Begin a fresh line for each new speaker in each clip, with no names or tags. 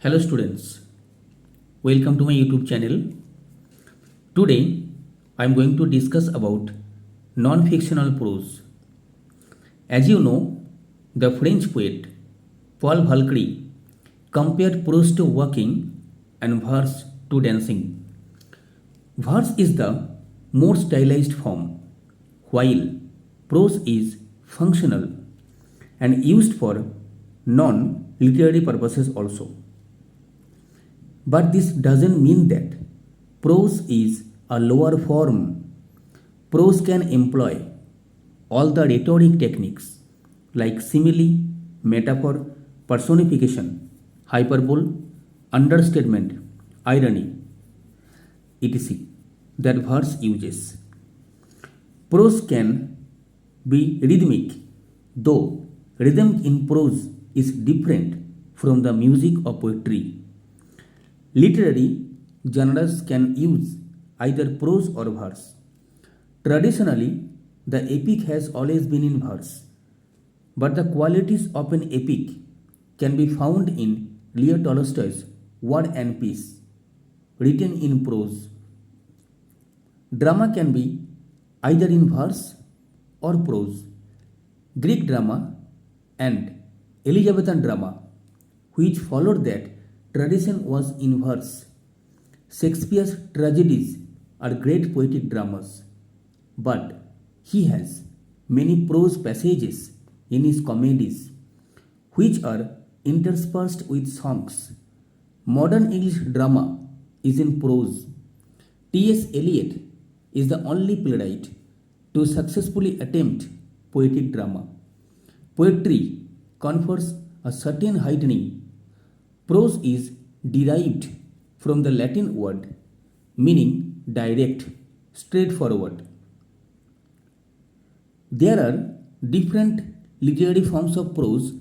Hello students, welcome to my YouTube channel. Today I am going to discuss about non-fictional prose. As you know, the French poet Paul Valkyrie compared prose to walking and verse to dancing. Verse is the more stylized form, while prose is functional and used for non-literary purposes also. But this doesn't mean that prose is a lower form. Prose can employ all the rhetoric techniques like simile, metaphor, personification, hyperbole, understatement, irony, etc. that verse uses. Prose can be rhythmic, though rhythm in prose is different from the music of poetry. Literary genres can use either prose or verse. Traditionally, the epic has always been in verse, but the qualities of an epic can be found in Leo Tolstoy's War and Peace, written in prose. Drama can be either in verse or prose. Greek drama and Elizabethan drama, which followed that tradition, was in verse. Shakespeare's tragedies are great poetic dramas, but he has many prose passages in his comedies, which are interspersed with songs. Modern English drama is in prose. T.S. Eliot is the only playwright to successfully attempt poetic drama. Poetry confers a certain heightening. Prose is derived from the Latin word meaning direct, straightforward. There are different literary forms of prose: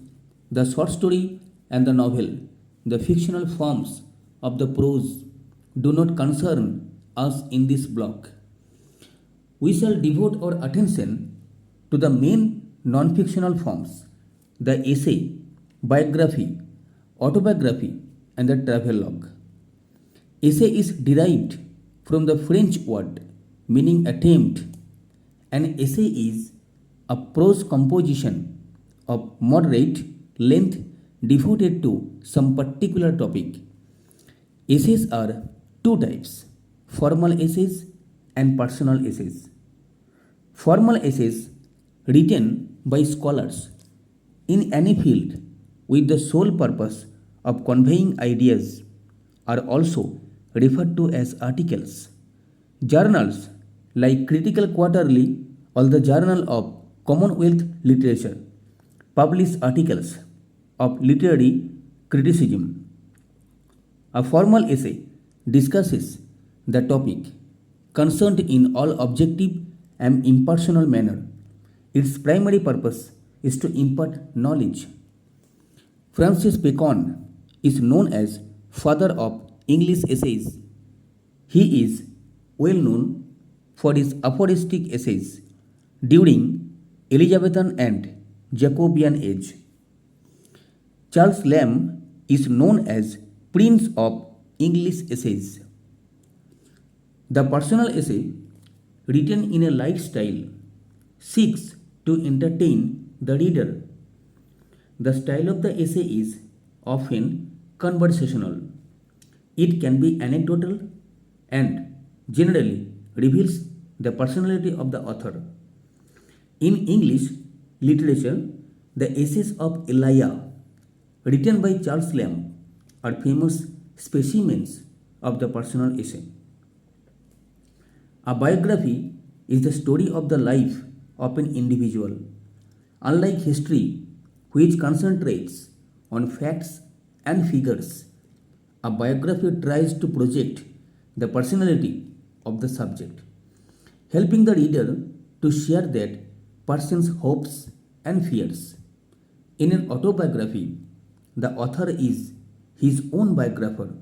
the short story and the novel. The fictional forms of the prose do not concern us in this block. We shall devote our attention to the main non-fictional forms: the essay, biography, autobiography, and the travelogue. Essay is derived from the French word meaning attempt. An essay is a prose composition of moderate length devoted to some particular topic. Essays are two types: formal essays and personal essays. Formal essays written by scholars in any field with the sole purpose of conveying ideas are also referred to as articles. Journals like Critical Quarterly or the Journal of Commonwealth Literature publish articles of literary criticism. A formal essay discusses the topic concerned in all objective and impersonal manner. Its primary purpose is to impart knowledge. Francis Bacon is known as father of English essays. He is well known for his aphoristic essays during Elizabethan and Jacobean age. Charles Lamb is known as Prince of English essays. The personal essay, written in a light style, seeks to entertain the reader. The style of the essay is often conversational. It can be anecdotal and generally reveals the personality of the author. In English literature, the essays of Elia, written by Charles Lamb, are famous specimens of the personal essay. A biography is the story of the life of an individual. Unlike history, which concentrates on facts and figures, a biography tries to project the personality of the subject, helping the reader to share that person's hopes and fears. In an autobiography, the author is his own biographer,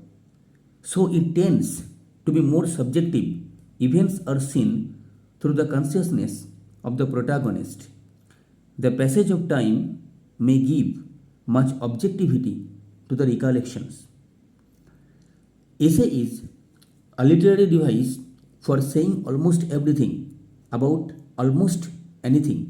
so it tends to be more subjective. Events are seen through the consciousness of the protagonist. The passage of time may give much objectivity to the recollections. Essay is a literary device for saying almost everything about almost anything.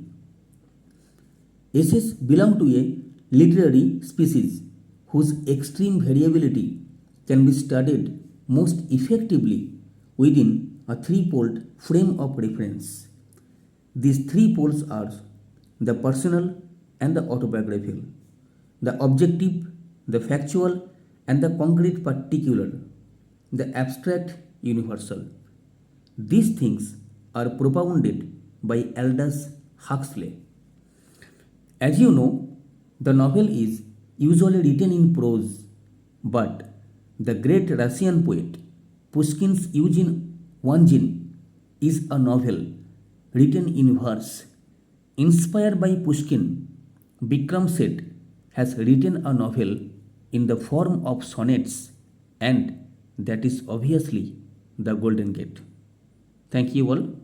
Essays belong to a literary species whose extreme variability can be studied most effectively within a threefold frame of reference. These three poles are the personal and the autobiographical, the objective, the factual, and the concrete particular, the abstract universal. These things are propounded by Aldous Huxley. As you know, the novel is usually written in prose, but the great Russian poet Pushkin's Eugene Onegin is a novel written in verse. Inspired by Pushkin, Bikram Seth has written a novel in the form of sonnets, and that is obviously the Golden Gate. Thank you all.